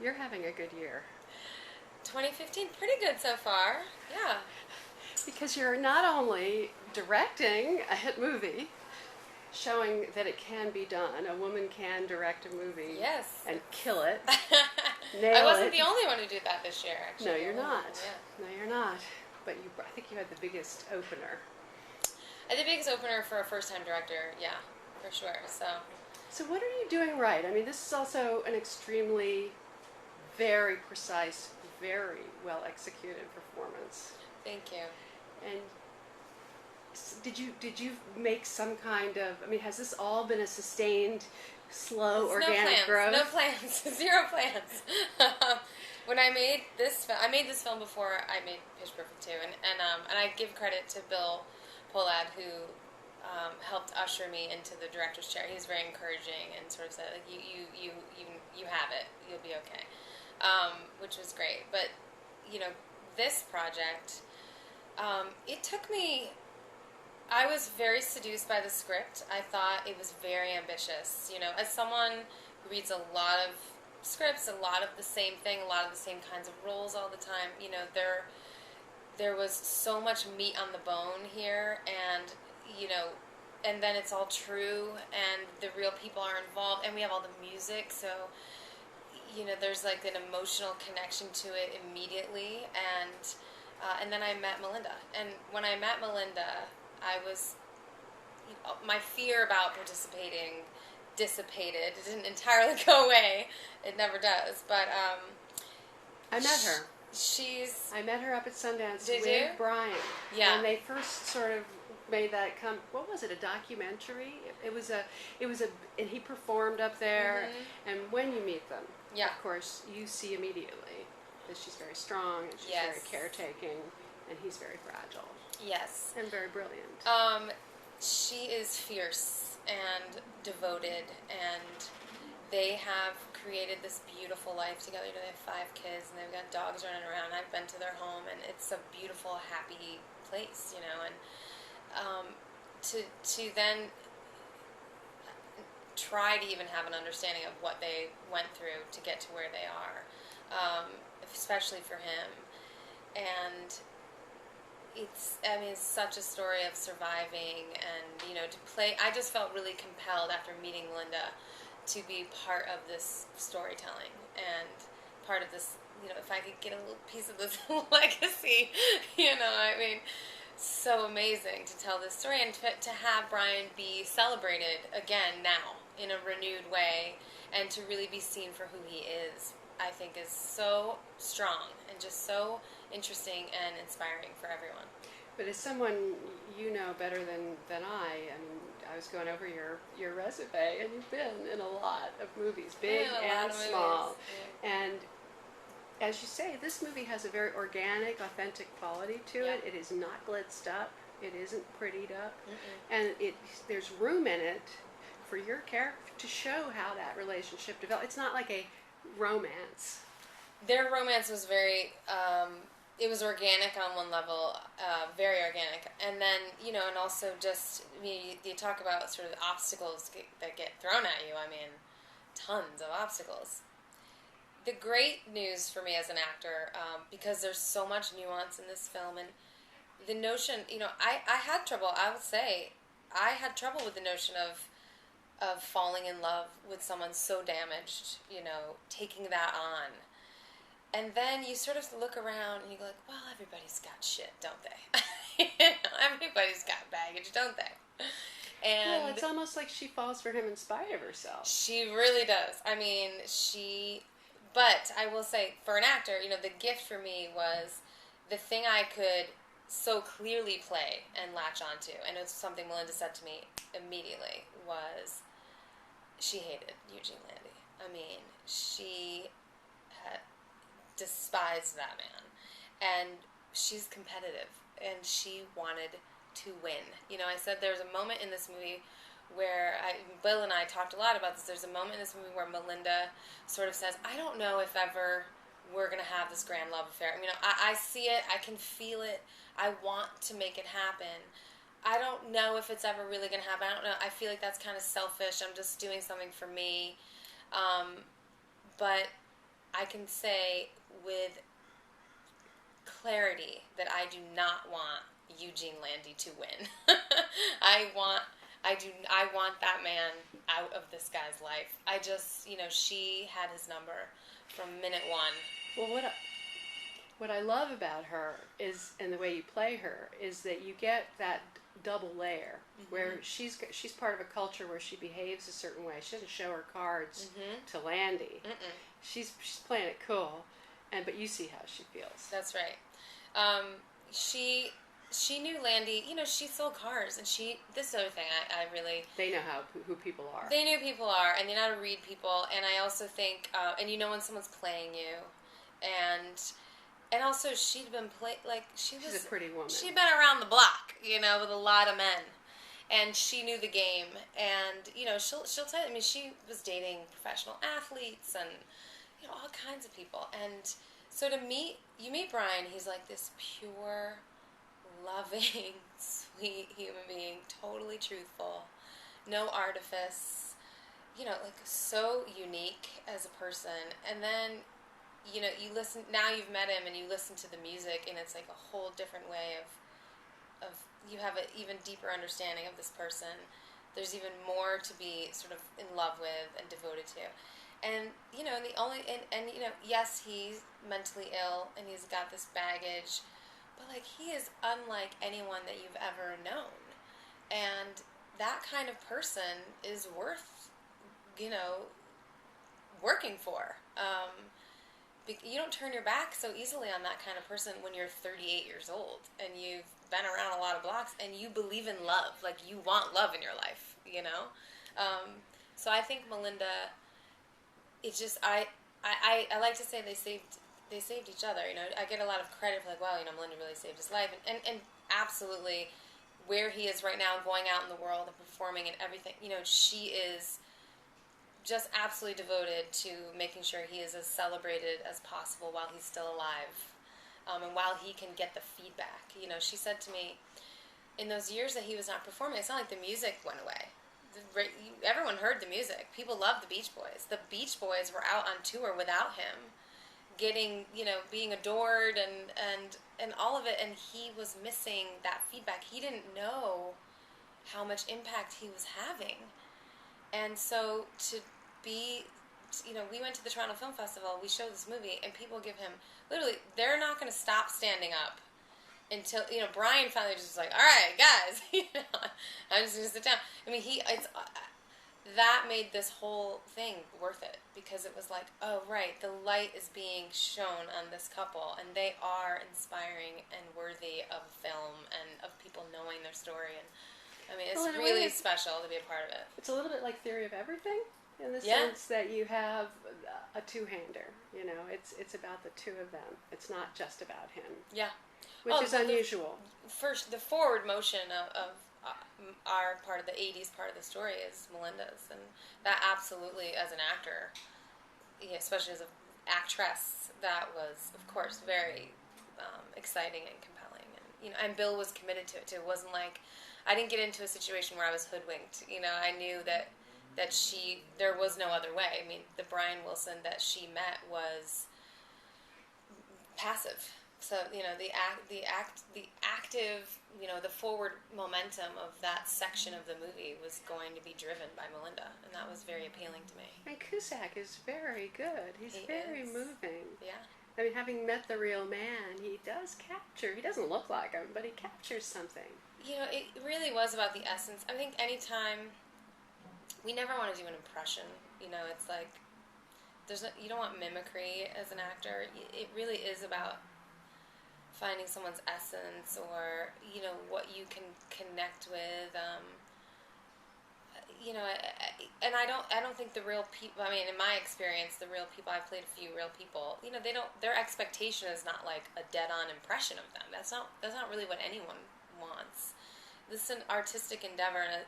You're having a good year. 2015, pretty good so far. Yeah. Because you're not only directing a hit movie, showing that it can be done. A woman can direct a movie Yes. and kill it, I nail wasn't it. the only one who did that this year, actually. No, you're not. Yeah. No, you're not. But I think you had the biggest opener. I did biggest opener for a first-time director. Yeah, for sure. So what are you doing right? I mean, this is also an extremely, very precise, very well executed performance. Thank you. And did you make some kind of? I mean, has this all been a sustained, slow, organic growth? No plans. Zero plans. When I made this film before I made Pitch Perfect 2, and I give credit to Bill Polad, who helped usher me into the director's chair. He was very encouraging and sort of said, like, you have it, you'll be okay, which was great. But this project, it took me. I was very seduced by the script. I thought it was very ambitious. As someone who reads a lot of scripts, a lot of the same thing, a lot of the same kinds of roles all the time, there was so much meat on the bone here, and and then it's all true, and the real people are involved, and we have all the music, so there's like an emotional connection to it immediately, and then I met Melinda, and when I met Melinda, my fear about participating dissipated. It didn't entirely go away. It never does, but I met her. I met her up at Sundance with Brian. Yeah. When they first sort of made that what was it, a documentary? It was and he performed up there, and when you meet them, of course, you see immediately that she's very strong, and she's very caretaking, and he's very fragile. Yes. And very brilliant. She is fierce and devoted, and they have created this beautiful life together. They have 5 kids, and they've got dogs running around. I've been to their home, and it's a beautiful, happy place, and to then try to even have an understanding of what they went through to get to where they are, especially for him. And it's such a story of surviving, and to play. I just felt really compelled after meeting Melinda to be part of this storytelling and part of this. If I could get a little piece of this legacy, so amazing to tell this story, and to have Brian be celebrated again now in a renewed way, and to really be seen for who he is, I think is so strong and just so interesting and inspiring for everyone. But as someone you know better than I mean, I was going over your resume, and you've been in a lot of movies, big and small. Yeah. And as you say, this movie has a very organic, authentic quality to it. It is not blitzed up. It isn't prettied up. And there's room in it for your character to show how that relationship developed. It's not like a romance. Their romance was very, it was organic on one level, very organic. And then, and also just, you talk about sort of obstacles that get thrown at you. Tons of obstacles. The great news for me as an actor, because there's so much nuance in this film, and the notion, I had trouble, I would say, I had trouble with the notion of falling in love with someone so damaged, taking that on. And then you sort of look around and you go like, well, everybody's got shit, don't they? Everybody's got baggage, don't they? And well, it's almost like she falls for him in spite of herself. She really does. But I will say, for an actor, the gift for me was the thing I could so clearly play and latch onto, and it's something Melinda said to me immediately, was she hated Eugene Landy. She had despised that man, and she's competitive, and she wanted to win. I said there's a moment in this movie where Bill and I talked a lot about this. There's a moment in this movie where Melinda sort of says, I don't know if ever we're going to have this grand love affair. I see it. I can feel it. I want to make it happen. I don't know if it's ever really going to happen. I don't know. I feel like that's kind of selfish. I'm just doing something for me. But I can say with clarity that I do not want Eugene Landy to win. I want that man out of this guy's life. I just, she had his number from minute one. Well, what I love about her is, and the way you play her, is that you get that double layer where she's part of a culture where she behaves a certain way. She doesn't show her cards to Landy. She's playing it cool, but you see how she feels. That's right. She knew Landy. She sold cars, and this other thing I really. They know who people are. They knew people are, and they know how to read people. And I also think, and when someone's playing you, and also she'd been she's a pretty woman. She'd been around the block, with a lot of men, and she knew the game. And she'll tell you. I mean, she was dating professional athletes and all kinds of people. And so you meet Brian. He's like this pure, loving, sweet human being, totally truthful, no artifice. So unique as a person. And then. You listen, now you've met him and you listen to the music, and it's like a whole different way of you have an even deeper understanding of this person. There's even more to be sort of in love with and devoted to. And, yes, he's mentally ill and he's got this baggage, but he is unlike anyone that you've ever known. And that kind of person is worth, working for. You don't turn your back so easily on that kind of person when you're 38 years old and you've been around a lot of blocks and you believe in love. You want love in your life, So I think Melinda, it's just, I like to say they saved each other. I get a lot of credit for wow, Melinda really saved his life. And absolutely where he is right now, going out in the world and performing and everything, she is just absolutely devoted to making sure he is as celebrated as possible while he's still alive, and while he can get the feedback. She said to me, in those years that he was not performing, it's not like the music went away. Everyone heard the music. People loved the Beach Boys. The Beach Boys were out on tour without him, getting, being adored and all of it, and he was missing that feedback. He didn't know how much impact he was having. And so we went to the Toronto Film Festival, we showed this movie, and people give him, literally, they're not going to stop standing up until, Brian finally just was like, all right, guys, I'm just going to sit down. I mean, that made this whole thing worth it, because it was like, oh, right, the light is being shown on this couple, and they are inspiring and worthy of film and of people knowing their story. And I mean, it's really special to be a part of it. It's a little bit like Theory of Everything, in the sense that you have a two-hander. It's about the two of them. It's not just about him. Yeah. Which is unusual. First, the forward motion of our part of the 80s part of the story is Melinda's. And that absolutely, as an actor, especially as an actress, that was, of course, very exciting and compelling. And, and Bill was committed to it, too. It wasn't like, I didn't get into a situation where I was hoodwinked. I knew that there was no other way. I mean, the Brian Wilson that she met was passive. So, the active, the forward momentum of that section of the movie was going to be driven by Melinda, and that was very appealing to me. And Cusack is very good. He's very moving. Yeah. I mean, having met the real man, he does capture. He doesn't look like him, but he captures something. It really was about the essence. I think anytime, we never want to do an impression. It's like, you don't want mimicry as an actor. It really is about finding someone's essence, or what you can connect with. And I don't think the real people. I mean, in my experience, the real people, I've played a few real people. Their expectation is not like a dead-on impression of them. That's not really what anyone wants. This is an artistic endeavor, and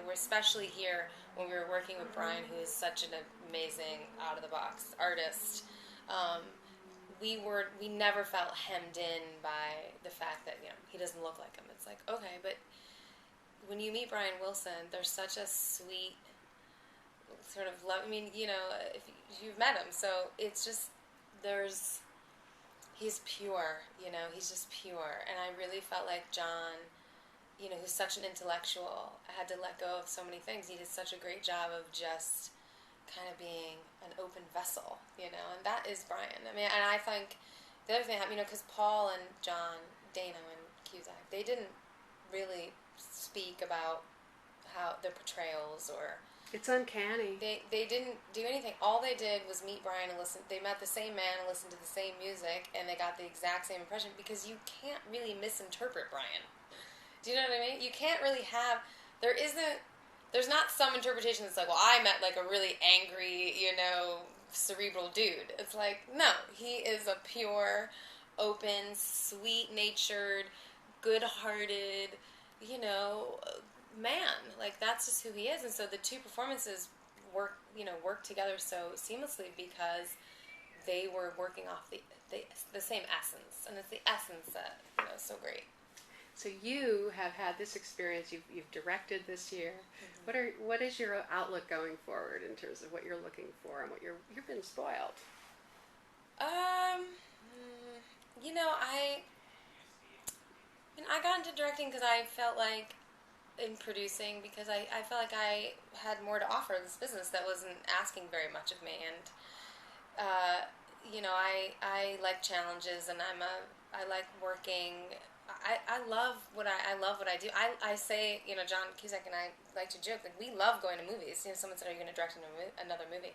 we're especially here when we were working with Brian, who is such an amazing out-of-the-box artist. We never felt hemmed in by the fact that he doesn't look like him. It's like, okay, but when you meet Brian Wilson, there's such a sweet, sort of love. I mean, if you've met him, so it's just he's pure. He's just pure, and I really felt like John, who's such an intellectual, had to let go of so many things. He did such a great job of just kind of being an open vessel, and that is Brian. I mean, and I think the other thing, because Paul and John, Dano and Cusack, they didn't really speak about how their portrayals or... It's uncanny. They didn't do anything. All they did was meet Brian and listen. They met the same man and listened to the same music, and they got the exact same impression, because you can't really misinterpret Brian. Do you know what I mean? You can't really have... There's not some interpretation that's like, well, I met like a really angry, cerebral dude. It's like, no, he is a pure, open, sweet-natured, good-hearted, man. Like, that's just who he is. And so the two performances work together so seamlessly, because they were working off the same essence, and it's the essence that is so great. So you have had this experience. You've directed this year. Mm-hmm. What is your outlook going forward in terms of what you're looking for and what you've been spoiled? I got into directing because I felt like, in producing, because I felt like I had more to offer this business that wasn't asking very much of me, and I like challenges, and I like working. I love what I do. I say, John Cusack and I like to joke, like, we love going to movies. Someone said, are you going to direct another movie?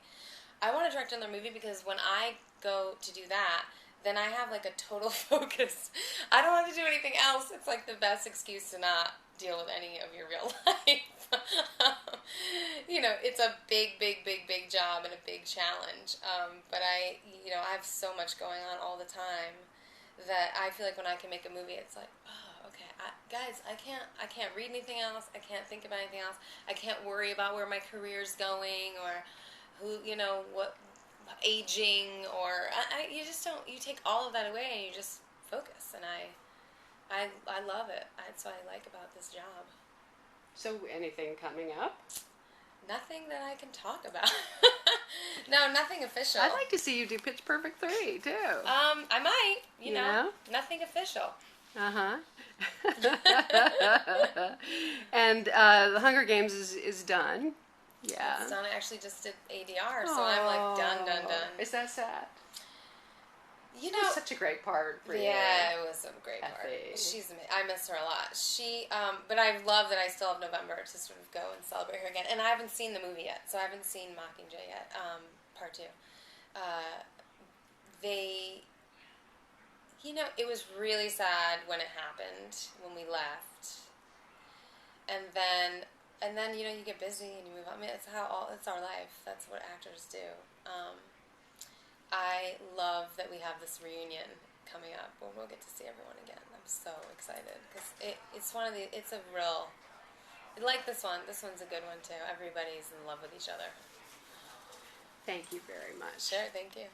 I want to direct another movie because when I go to do that, then I have like a total focus. I don't have to do anything else. It's like the best excuse to not deal with any of your real life. It's a big, big, big, big job and a big challenge. But I have so much going on all the time that I feel like when I can make a movie, it's like, oh, okay, guys, I can't read anything else. I can't think about anything else. I can't worry about where my career's going or who, what, aging, or you just don't. You take all of that away and you just focus. And I love it. That's what I like about this job. So, anything coming up? Nothing that I can talk about. No, nothing official. I'd like to see you do Pitch Perfect 3, too. I might, you know. Nothing official. Uh-huh. And The Hunger Games is done. Yeah. It's done. I actually just did ADR, so I'm like done. Is that sad? It was such a great part for you. Yeah, it was a great part. She's amazing. I miss her a lot. But I love that I still have November to sort of go and celebrate her again. And I haven't seen the movie yet, so I haven't seen Mockingjay yet, part 2. It was really sad when it happened, when we left. And then you get busy and you move on. I mean, it's our life. That's what actors do. I love that we have this reunion coming up where we'll get to see everyone again. I'm so excited because it's a real, like this one. This one's a good one too. Everybody's in love with each other. Thank you very much. Sure, thank you.